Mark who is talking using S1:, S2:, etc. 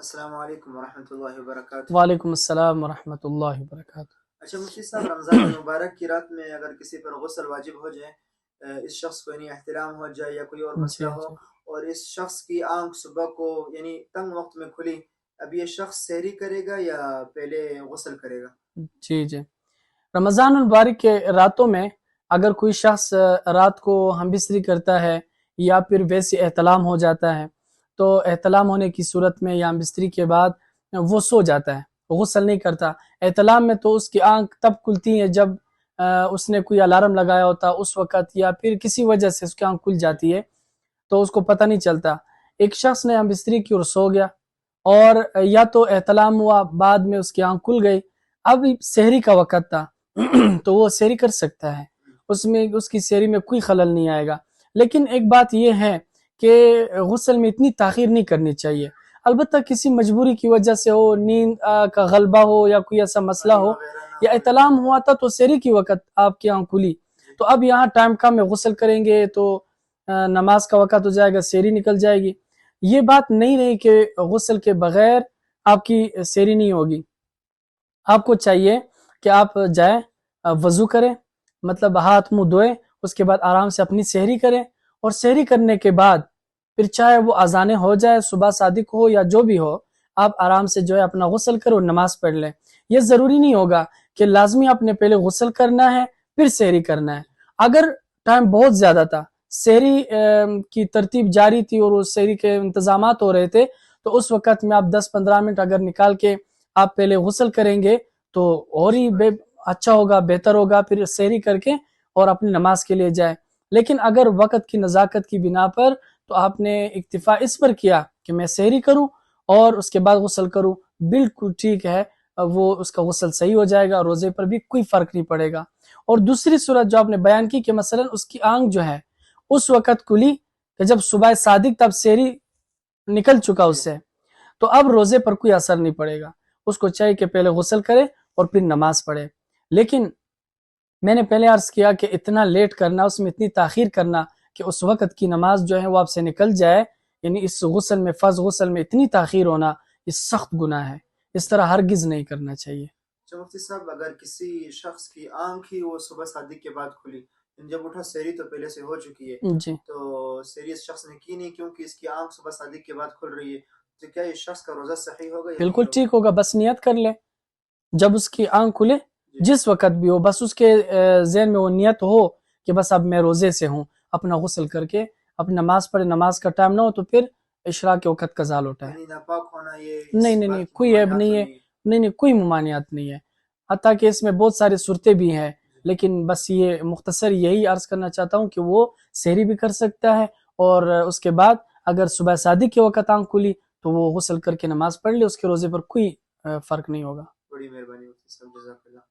S1: السلام علیکم ورحمۃ اللہ وبرکاتہ۔
S2: وعلیکم السلام ورحمۃ اللہ وبرکاتہ۔
S1: اچھا مفتی صاحب، رمضان المبارک کی رات میں اگر کسی پر غسل واجب ہو جائے، اس شخص کو یعنی احتلام ہو جائے یا کوئی اور مسئلہ
S2: جی
S1: ہو،
S2: جی
S1: اور اس شخص کی آنکھ صبح کو یعنی تنگ وقت میں کھلی، اب یہ شخص سحری کرے گا یا پہلے غسل کرے گا؟
S2: جی جی رمضان المبارک کے راتوں میں اگر کوئی شخص رات کو ہم بستری کرتا ہے یا پھر ویسے احتلام ہو جاتا ہے، تو احتلام ہونے کی صورت میں یا ہم بستری کے بعد وہ سو جاتا ہے، غسل نہیں کرتا۔ احتلام میں تو اس کی آنکھ تب کھلتی ہے جب اس نے کوئی الارم لگایا ہوتا اس وقت، یا پھر کسی وجہ سے اس کی آنکھ کھل جاتی ہے تو اس کو پتہ نہیں چلتا۔ ایک شخص نے ہم بستری کی اور سو گیا، اور یا تو احتلام ہوا، بعد میں اس کی آنکھ کھل گئی، اب سحری کا وقت تھا تو وہ سحری کر سکتا ہے، اس میں اس کی سحری میں کوئی خلل نہیں آئے گا۔ لیکن ایک بات یہ ہے کہ غسل میں اتنی تاخیر نہیں کرنی چاہیے، البتہ کسی مجبوری کی وجہ سے ہو، نیند کا غلبہ ہو یا کوئی ایسا مسئلہ ہو، یا احتلام ہوا تھا تو سحری کی وقت آپ کی آنکھ کھلی، تو اب یہاں ٹائم کم ہے، غسل کریں گے تو نماز کا وقت ہو جائے گا، سحری نکل جائے گی۔ یہ بات نہیں رہی کہ غسل کے بغیر آپ کی سحری نہیں ہوگی۔ آپ کو چاہیے کہ آپ جائیں، وضو کریں، مطلب ہاتھ منہ دھوئیں، اس کے بعد آرام سے اپنی سحری کریں، اور سحری کرنے کے بعد پھر چاہے وہ اذانیں ہو جائے، صبح صادق ہو یا جو بھی ہو، آپ آرام سے جو ہے اپنا غسل کرو، نماز پڑھ لیں۔ یہ ضروری نہیں ہوگا کہ لازمی آپ نے پہلے غسل کرنا ہے پھر سحری کرنا ہے۔ اگر ٹائم بہت زیادہ تھا، سحری کی ترتیب جاری تھی اور اس سحری کے انتظامات ہو رہے تھے، تو اس وقت میں آپ 10-15 منٹ اگر نکال کے آپ پہلے غسل کریں گے تو اور ہی اچھا ہوگا، بہتر ہوگا، پھر سحری کر کے اور اپنی نماز کے لیے جائیں۔ لیکن اگر وقت کی نزاکت کی بنا پر تو آپ نے اکتفا اس پر کیا کہ میں سحری کروں اور اس کے بعد غسل کروں، بالکل ٹھیک ہے، وہ اس کا غسل صحیح ہو جائے گا، روزے پر بھی کوئی فرق نہیں پڑے گا۔ اور دوسری صورت جو آپ نے بیان کی کہ مثلا اس کی آنکھ جو ہے اس وقت کھلی کہ جب صبح صادق تب سحری نکل چکا اس سے، تو اب روزے پر کوئی اثر نہیں پڑے گا، اس کو چاہیے کہ پہلے غسل کرے اور پھر نماز پڑھے۔ لیکن میں نے پہلے عرض کیا کہ اتنا لیٹ کرنا، اس میں اتنی تاخیر کرنا کہ اس وقت کی نماز جو ہے وہ آپ سے نکل جائے، یعنی اس غسل میں، فرض غسل میں اتنی تاخیر ہونا، یہ سخت گناہ ہے، اس طرح ہرگز نہیں کرنا چاہیے۔
S1: مفتی صاحب، اگر کسی شخص کی آنکھ ہی وہ صبح صادق کے بعد کھلی، جب اٹھا سحری تو پہلے سے ہو چکی ہے،
S2: جی
S1: تو سحری اس شخص نے کی نہیں کیونکہ اس کی آنکھ صبح صادق کے بعد کھل رہی ہے، تو کیا اس شخص کا روزہ صحیح ہوگا یا نہیں
S2: بالکل
S1: ہوگا؟
S2: ٹھیک ہوگا، بس نیت کر لے، جب اس کی آنکھ کھلے جس وقت بھی ہو، بس اس کے ذہن میں وہ نیت ہو کہ بس اب میں روزے سے ہوں، اپنا غسل کر کے اپنی نماز پڑھے، نماز کا ٹائم نہ ہو تو پھر اشراق کے وقت قضا لوٹا ہے۔
S1: یعنی ناپاک ہونا یہ
S2: نہیں
S1: اس
S2: نہیں نہیں،
S1: بات کی
S2: کوئی عیب
S1: ممانعت
S2: نہیں
S1: تو
S2: ہے،
S1: نہیں ہے؟
S2: نہیں نہیں، کوئی ممانعت نہیں ہے، حتیٰ کہ اس میں بہت ساری صورتیں بھی ہیں، لیکن بس یہ مختصر یہی عرض کرنا چاہتا ہوں کہ وہ سحری بھی کر سکتا ہے، اور اس کے بعد اگر صبح صادق کے وقت آنکھ کھلی تو وہ غسل کر کے نماز پڑھ لے، اس کے روزے پر کوئی فرق نہیں ہوگا۔
S1: بڑی مہربانی مفتی صاحب، جزاک اللہ۔